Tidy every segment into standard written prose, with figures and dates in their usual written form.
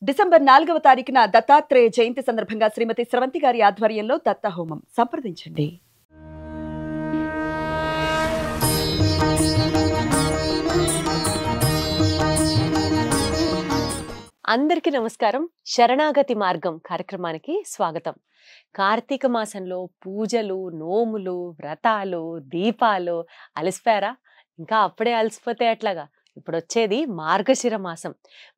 December 4వ తారీఖున దత్తాత్రేయ జయంతి సందర్భంగా శ్రీమతి స్రవంతి గారి ఆధ్వర్యంలో దత్త హోమం సంప్రదించండి. అందరికీ నమస్కారం. శరణాగతి మార్గం కార్యక్రమానికి స్వాగతం. కార్తీక మాసంలో పూజలు, నోములు, వ్రతాలు, దీపాలు అలసిపోయారా? ఇంకా అప్పుడే అలసిపోతే ఎట్లాగా? ఇప్పుడు వచ్చేది మార్గశిర మాసం.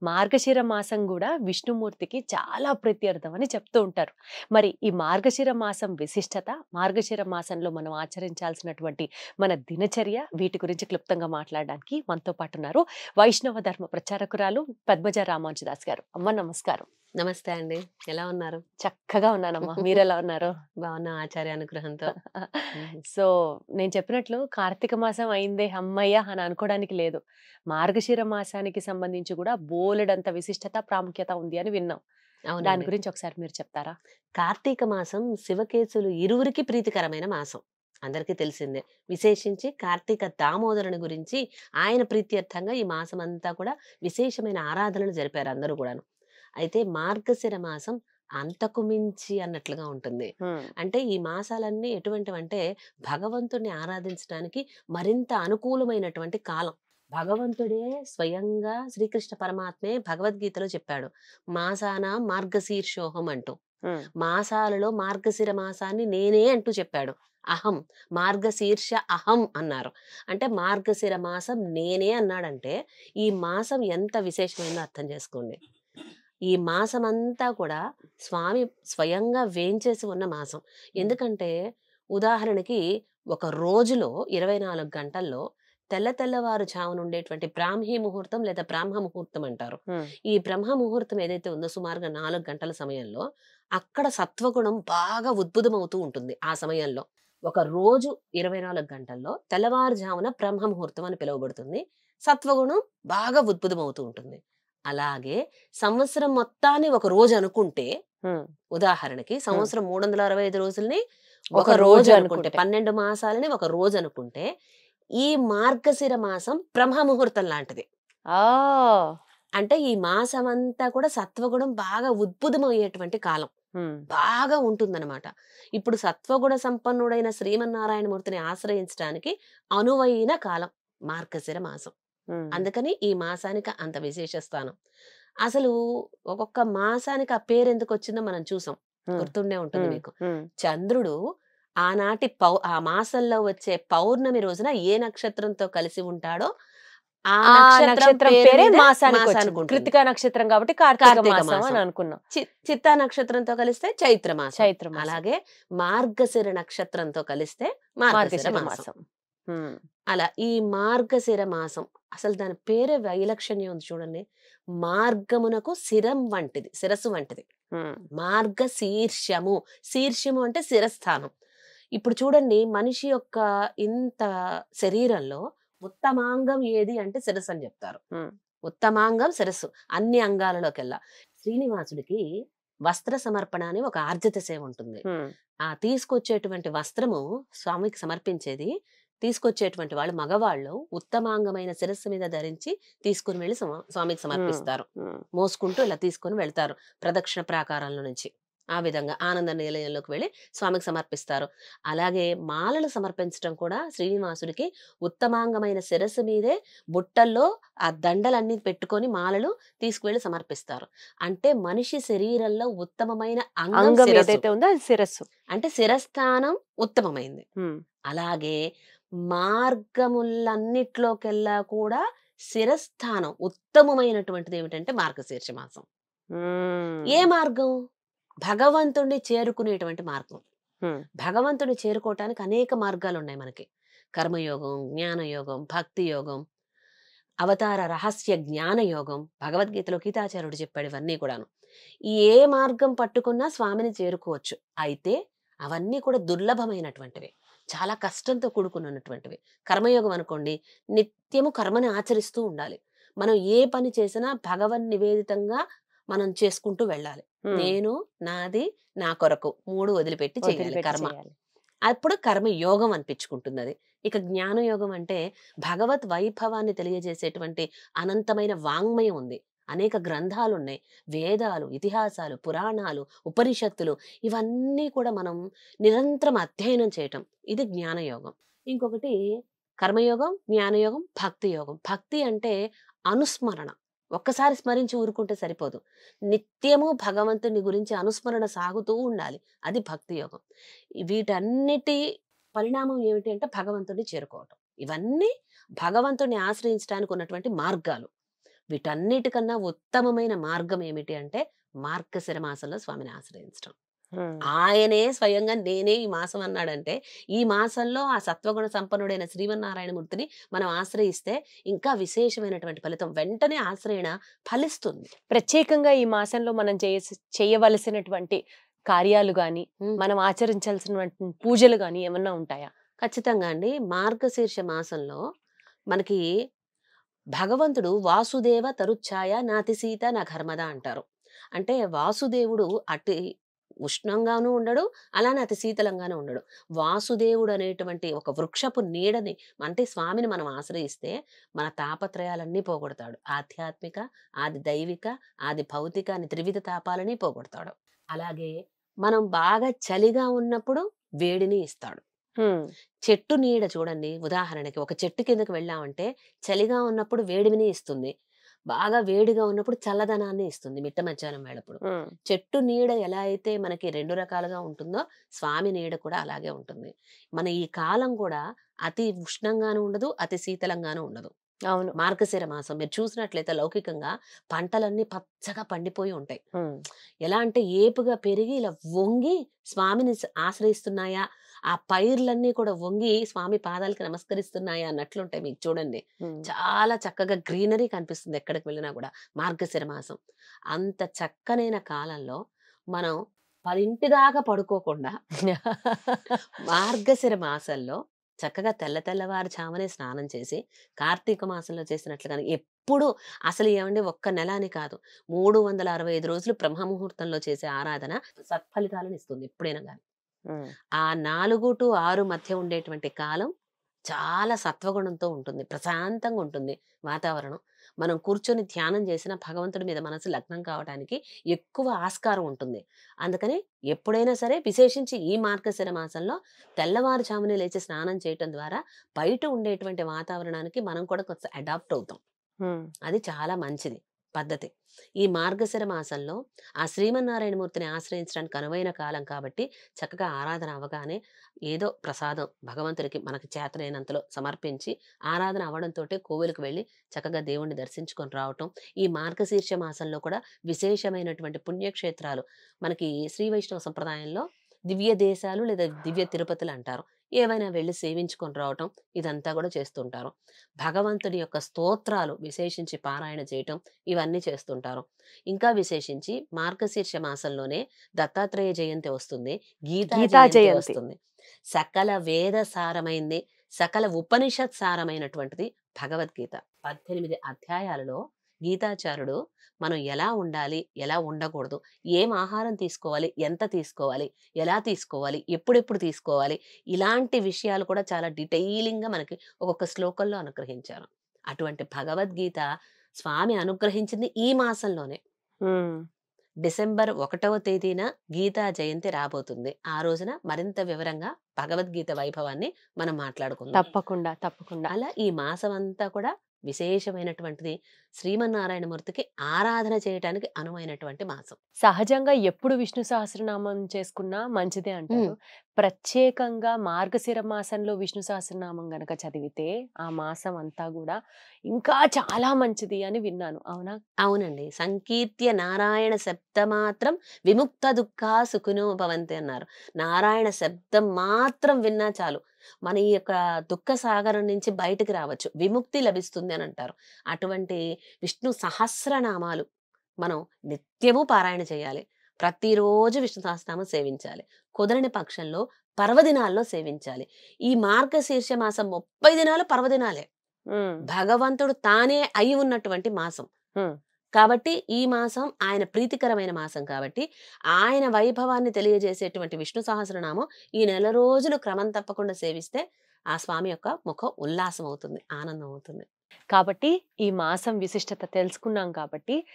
మార్గశిర మాసం కూడా విష్ణుమూర్తికి చాలా ప్రీత్యర్థం అని చెప్తూ ఉంటారు. మరి ఈ మార్గశిర మాసం విశిష్టత, మార్గశిర మాసంలో మనం ఆచరించాల్సినటువంటి మన దినచర్య, వీటి గురించి క్లుప్తంగా మాట్లాడడానికి మనతో పాటు ఉన్నారు వైష్ణవ ధర్మ ప్రచారకురాలు పద్మజ రామానుజదాస్ గారు. అమ్మ నమస్కారం. నమస్తే అండి, ఎలా ఉన్నారు? చక్కగా ఉన్నానమ్మా, మీరెలా ఉన్నారు? బాగున్నా, ఆచార్య అనుగ్రహంతో. సో నేను చెప్పినట్లు కార్తీక మాసం అయిందే అమ్మయ్య అని అనుకోవడానికి లేదు. మార్గశిర మాసానికి సంబంధించి కూడా బోలెడంత విశిష్టత, ప్రాముఖ్యత ఉంది అని విన్నాం. దాని గురించి ఒకసారి మీరు చెప్తారా? కార్తీక మాసం శివకేశులు ఇరువురికి ప్రీతికరమైన మాసం, అందరికీ తెలిసిందే. విశేషించి కార్తీక దామోదరుని గురించి ఆయన ప్రీత్యర్థంగా ఈ మాసం అంతా కూడా విశేషమైన ఆరాధనలు జరిపారు అందరూ కూడాను. అయితే మార్గశిర మాసం అంతకు మించి అన్నట్లుగా ఉంటుంది. అంటే ఈ మాసాలన్నీ ఎటువంటివంటే భగవంతుడిని ఆరాధించడానికి మరింత అనుకూలమైనటువంటి కాలం. భగవంతుడే స్వయంగా శ్రీకృష్ణ పరమాత్మే భగవద్గీతలో చెప్పాడు, మాసాన మార్గశీర్షోహం అంటూ. మాసాలలో మార్గశిర మాసాన్ని నేనే అంటూ చెప్పాడు. అహం మార్గశీర్ష అహం అన్నారు. అంటే మార్గశిర మాసం నేనే అన్నాడంటే ఈ మాసం ఎంత విశేషమైందో అర్థం చేసుకోండి. ఈ మాసం అంతా కూడా స్వామి స్వయంగా వేంచేసి ఉన్న మాసం. ఎందుకంటే ఉదాహరణకి ఒక రోజులో 24 గంటల్లో తెల్లవారుజామున ఉండేటువంటి బ్రాహ్మీ ముహూర్తం లేదా బ్రాహ్మ ముహూర్తం అంటారు. ఈ బ్రహ్మ ముహూర్తం ఏదైతే ఉందో సుమారుగా 4 గంటల సమయంలో అక్కడ సత్వగుణం బాగా ఉద్భుతమవుతూ ఉంటుంది. ఆ సమయంలో ఒక రోజు 24 గంటల్లో తెల్లవారుజామున బ్రహ్మ ముహూర్తం అని పిలువబడుతుంది. సత్వగుణం బాగా ఉద్భుతమవుతూ ఉంటుంది. అలాగే సంవత్సరం మొత్తాన్ని ఒక రోజు అనుకుంటే, ఉదాహరణకి సంవత్సరం 365 రోజుల్ని ఒక రోజు అనుకుంటే, 12 మాసాలని ఒక రోజు అనుకుంటే, ఈ మార్గశిర మాసం బ్రహ్మ ముహూర్తం లాంటిది. అంటే ఈ మాసం అంతా కూడా సత్వగుణం బాగా ఉద్భుతమయ్యేటువంటి కాలం బాగా ఉంటుందన్నమాట. ఇప్పుడు సత్వగుణ సంపన్నుడైన శ్రీమన్నారాయణమూర్తిని ఆశ్రయించడానికి అనువైన కాలం మార్గశిర మాసం. అందుకని ఈ మాసానికి అంత విశేష స్థానం. అసలు ఒక్కొక్క మాసానికి ఆ పేరు ఎందుకు వచ్చిందో మనం చూసాం, గుర్తుండే ఉంటుంది మీకు. చంద్రుడు ఆనాటి ఆ మాసంలో వచ్చే పౌర్ణమి రోజున ఏ నక్షత్రంతో కలిసి ఉంటాడో ఆ నక్షత్రం పేరే మాసానికి. కృతికా నక్షత్రం కాబట్టి కార్తీక మాసం అని అనుకున్నాం. చిత్తా నక్షత్రంతో కలిస్తే చైత్ర మాసం. అలాగే మార్గశిర నక్షత్రంతో కలిస్తే మార్గశిర మాసం. అలా ఈ మార్గశిర మాసం అసలు దాని పేరే వైలక్షణ్యం ఉంది చూడండి. మార్గమునకు శిరం వంటిది, శిరస్సు వంటిది. మార్గశీర్షము, శీర్షము అంటే శిరస్థానం. ఇప్పుడు చూడండి, మనిషి యొక్క ఇంత శరీరంలో ఉత్తమాంగం ఏది అంటే శిరస్సు అని చెప్తారు. ఉత్తమాంగం శిరస్సు, అన్ని అంగాలలోకెల్లా. శ్రీనివాసుడికి వస్త్ర సమర్పణ అని ఒక ఆర్జిత సేవ ఉంటుంది. ఆ తీసుకొచ్చేటువంటి వస్త్రము స్వామికి సమర్పించేది. తీసుకొచ్చేటువంటి వాళ్ళు మగవాళ్ళు ఉత్తమాంగమైన శిరస్సు మీద ధరించి తీసుకుని వెళ్ళి స్వామికి సమర్పిస్తారు. మోసుకుంటూ ఇలా తీసుకుని వెళ్తారు ప్రదక్షిణ ప్రాకారంలో నుంచి. ఆ విధంగా ఆనంద నిలయంలోకి వెళ్ళి స్వామికి సమర్పిస్తారు. అలాగే మాలలు సమర్పించడం కూడా శ్రీనివాసుడికి ఉత్తమాంగమైన శిరస్సు మీదే బుట్టల్లో ఆ దండలన్నీ పెట్టుకొని మాలలు తీసుకువెళ్ళి సమర్పిస్తారు. అంటే మనిషి శరీరంలో ఉత్తమమైన అంగం ఏదైతే ఉందో అది శిరస్సు. అంటే శిరస్థానం ఉత్తమమైంది. అలాగే మార్గములన్నిట్లోకెల్లా కూడా శిరస్థానం ఉత్తమమైనటువంటిది ఏమిటంటే మార్గశీర్ష మాసం. ఏ మార్గం? భగవంతుణ్ణి చేరుకునేటువంటి మార్గం. భగవంతుని చేరుకోవటానికి అనేక మార్గాలు ఉన్నాయి మనకి. కర్మయోగం, జ్ఞానయోగం, భక్తి యోగం, అవతార రహస్య జ్ఞాన యోగం. భగవద్గీతలో గీతాచార్యుడు చెప్పాడు ఇవన్నీ కూడాను. ఏ మార్గం పట్టుకున్నా స్వామిని చేరుకోవచ్చు. అయితే అవన్నీ కూడా దుర్లభమైనటువంటివి, చాలా కష్టంతో కూడుకున్నటువంటివి. కర్మయోగం అనుకోండి, నిత్యము కర్మని ఆచరిస్తూ ఉండాలి. మనం ఏ పని చేసినా భగవన్ నివేదితంగా మనం చేసుకుంటూ వెళ్ళాలి. నేను, నాది, నా కొరకు 3 వదిలిపెట్టి చేయాలి కర్మ. అప్పుడు కర్మ యోగం అనిపించుకుంటుంది అది. ఇక జ్ఞానయోగం అంటే భగవత్ వైభవాన్ని తెలియజేసేటువంటి అనంతమైన వాంగ్మయం ఉంది. అనేక గ్రంథాలు ఉన్నాయి. వేదాలు, ఇతిహాసాలు, పురాణాలు, ఉపనిషత్తులు ఇవన్నీ కూడా మనం నిరంతరం అధ్యయనం చేయటం. ఇది జ్ఞానయోగం. ఇంకొకటి కర్మయోగం, జ్ఞానయోగం, భక్తి యోగం. భక్తి అంటే అనుస్మరణ. ఒక్కసారి స్మరించి ఊరుకుంటే సరిపోదు. నిత్యము భగవంతుని గురించి అనుస్మరణ సాగుతూ ఉండాలి. అది భక్తి యోగం. వీటన్నిటి పరిణామం ఏమిటి అంటే భగవంతుడిని చేరుకోవటం. ఇవన్నీ భగవంతుడిని ఆశ్రయించడానికి ఉన్నటువంటి మార్గాలు. వీటన్నిటికన్నా ఉత్తమమైన మార్గం ఏమిటి అంటే మార్గశిర మాసంలో స్వామిని ఆశ్రయించడం. ఆయనే స్వయంగా నేనే ఈ మాసం అన్నాడంటే, ఈ మాసంలో ఆ సత్వగుణ సంపన్నుడైన శ్రీమన్నారాయణమూర్తిని మనం ఆశ్రయిస్తే ఇంకా విశేషమైనటువంటి ఫలితం. వెంటనే ఆశ్రయణ ఫలిస్తుంది. ప్రత్యేకంగా ఈ మాసంలో మనం చేయవలసినటువంటి కార్యాలు గాని, మనం ఆచరించాల్సినటువంటి పూజలు గాని ఏమన్నా ఉంటాయా? ఖచ్చితంగా అండి. మార్గశీర్ష మాసంలో మనకి భగవంతుడు వాసుదేవ తరుఛాయ నాతి సీత నా ఘర్మద అంటారు. అంటే వాసుదేవుడు అతి ఉష్ణంగానూ ఉండడు, అలానే అతి శీతలంగానూ ఉండడు. వాసుదేవుడు అనేటువంటి ఒక వృక్షపు నీడని అంటే స్వామిని మనం ఆశ్రయిస్తే మన తాపత్రయాలన్నీ పోగొడతాడు. ఆధ్యాత్మిక, ఆది దైవిక, ఆది భౌతిక అని త్రివిధ తాపాలని పోగొడతాడు. అలాగే మనం బాగా చలిగా ఉన్నప్పుడు వేడిని ఇస్తాడు. చెట్టు నీడ చూడండి, ఉదాహరణకి ఒక చెట్టు కిందకి వెళ్ళామంటే చలిగా ఉన్నప్పుడు వేడిని ఇస్తుంది, బాగా వేడిగా ఉన్నప్పుడు చల్లదనాన్ని ఇస్తుంది. మిట్ట మధ్యాహ్నం వేళప్పుడు చెట్టు నీడ ఎలా అయితే మనకి 2 రకాలుగా ఉంటుందో స్వామి నీడ కూడా అలాగే ఉంటుంది. మన ఈ కాలం కూడా అతి ఉష్ణంగాను ఉండదు, అతి శీతలంగాను ఉండదు. అవును. మార్గశిర మాసం మీరు చూసినట్లయితే లౌకికంగా పంటలన్నీ పచ్చగా పండిపోయి ఉంటాయి. ఎలా అంటే ఏపుగా పెరిగి ఇలా వంగి స్వామిని ఆశ్రయిస్తున్నాయా, ఆ పైర్లన్నీ కూడా వంగి స్వామి పాదాలకి నమస్కరిస్తున్నాయా అన్నట్లుంటాయి. మీకు చూడండి, చాలా చక్కగా గ్రీనరీ కనిపిస్తుంది ఎక్కడికి వెళ్ళినా కూడా మార్గశిర మాసం. అంత చక్కనైన కాలంలో మనం 10 దాకా పడుకోకుండా మార్గశిర మాసంలో చక్కగా తెల్లవారుజామునే స్నానం చేసి కార్తీక మాసంలో చేసినట్లుగానే ఎప్పుడు అసలు ఏమండి ఒక్క నెల అని కాదు, 365 రోజులు బ్రహ్మముహూర్తంలో చేసే ఆరాధన సత్ఫలితాలను ఇస్తుంది ఎప్పుడైనా కానీ. ఆ 4 to 6 మధ్య ఉండేటువంటి కాలం చాలా సత్వగుణంతో ఉంటుంది, ప్రశాంతంగా ఉంటుంది వాతావరణం. మనం కూర్చొని ధ్యానం చేసిన భగవంతుడి మీద మనసు లగ్నం కావడానికి ఎక్కువ ఆస్కారం ఉంటుంది. అందుకని ఎప్పుడైనా సరే విశేషించి ఈ మార్గశిర మాసంలో తెల్లవారుజామునే లేచి స్నానం చేయటం ద్వారా బయట ఉండేటువంటి వాతావరణానికి మనం కూడా కొంచెం అడాప్ట్ అవుతాం. అది చాలా మంచిది పద్ధతి. ఈ మార్గశిర మాసంలో ఆ శ్రీమన్నారాయణమూర్తిని ఆశ్రయించడానికి అనువైన కాలం కాబట్టి చక్కగా ఆరాధన అవగానే ఏదో ప్రసాదం భగవంతుడికి మనకి చేతనైనంతలో సమర్పించి ఆరాధన అవ్వడంతో కోవిలకు వెళ్ళి చక్కగా దేవుణ్ణి దర్శించుకొని రావటం. ఈ మార్గశీర్ష మాసంలో కూడా విశేషమైనటువంటి పుణ్యక్షేత్రాలు మనకి శ్రీ వైష్ణవ సంప్రదాయంలో దివ్య దేశాలు లేదా దివ్య తిరుపతులు అంటారు. ఏవైనా వెళ్ళి సేవించుకొని రావటం ఇదంతా కూడా చేస్తుంటారు. భగవంతుడి యొక్క స్తోత్రాలు విశేషించి పారాయణ చేయటం ఇవన్నీ చేస్తుంటారు. ఇంకా విశేషించి మార్గశీర్ష మాసంలోనే దత్తాత్రేయ జయంతి వస్తుంది, గీతా జయంతి వస్తుంది. సకల వేద సారమైంది, సకల ఉపనిషత్ సారమైనటువంటిది భగవద్గీత. 18 అధ్యాయాలలో గీతాచార్యుడు మనం ఎలా ఉండాలి, ఎలా ఉండకూడదు, ఏం ఆహారం తీసుకోవాలి, ఎంత తీసుకోవాలి, ఎలా తీసుకోవాలి, ఎప్పుడెప్పుడు తీసుకోవాలి, ఇలాంటి విషయాలు కూడా చాలా డీటెయిలింగ్గా మనకి ఒక్కొక్క శ్లోకంలో అనుగ్రహించారు. అటువంటి భగవద్గీత స్వామి అనుగ్రహించింది ఈ మాసంలోనే. డిసెంబర్ 1వ తేదీన గీతా జయంతి రాబోతుంది. ఆ రోజున మరింత వివరంగా భగవద్గీత వైభవాన్ని మనం మాట్లాడుకుందాం. తప్పకుండా తప్పకుండా. అలా ఈ మాసం అంతా కూడా విశేషమైనటువంటిది, శ్రీమన్నారాయణమూర్తికి ఆరాధన చేయటానికి అనువైనటువంటి మాసం. సహజంగా ఎప్పుడు విష్ణు సహస్రనామం చేసుకున్నా మంచిదే అంటారు. ప్రత్యేకంగా మార్గశిర మాసంలో విష్ణు సహస్రనామం గనక చదివితే ఆ మాసం అంతా కూడా ఇంకా చాలా మంచిది అని విన్నాను. అవునా? అవునండి. సంకీర్త్య నారాయణ శబ్దమాత్రం విముక్త దుఃఖ సుఖినో భవంతి అన్నారు. నారాయణ శబ్దం మాత్రం విన్నా చాలు మన ఈ యొక్క దుఃఖ సాగరం నుంచి బయటకు రావచ్చు, విముక్తి లభిస్తుంది అని అంటారు. అటువంటి విష్ణు సహస్రనామాలు మనం నిత్యము పారాయణ చేయాలి. ప్రతిరోజు విష్ణు సహస్రనామం సేవించాలి. కుదరని పక్షంలో పర్వదినాల్లో సేవించాలి. ఈ మార్గశీర్ష మాసం 30 దినాలు పర్వదినాలే. భగవంతుడు తానే అయి ఉన్నటువంటి మాసం కాబట్టి ఈ మాసం ఆయన ప్రీతికరమైన మాసం కాబట్టి ఆయన వైభవాన్ని తెలియజేసేటువంటి విష్ణు సహస్రనామం ఈ నెల రోజులు క్రమం తప్పకుండా సేవిస్తే ఆ స్వామి యొక్క ముఖం ఉల్లాసం అవుతుంది, ఆనందం అవుతుంది. కాబట్టి ఈ మాసం విశిష్టత తెలుసుకున్నాం కాబట్టి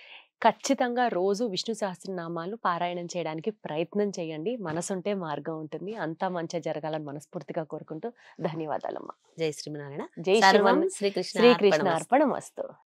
ఖచ్చితంగా రోజు విష్ణు సహస్రనామాలు పారాయణం చేయడానికి ప్రయత్నం చేయండి. మనసుంటే మార్గం ఉంటుంది. అంతా మంచి జరగాలని మనస్ఫూర్తిగా కోరుకుంటూ ధన్యవాదాలమ్మా. జై శ్రీమనారాయణ. జై సర్వం శ్రీమన్ శ్రీకృష్ణ శ్రీకృష్ణ అర్పణమస్తు. అర్పణమస్తు.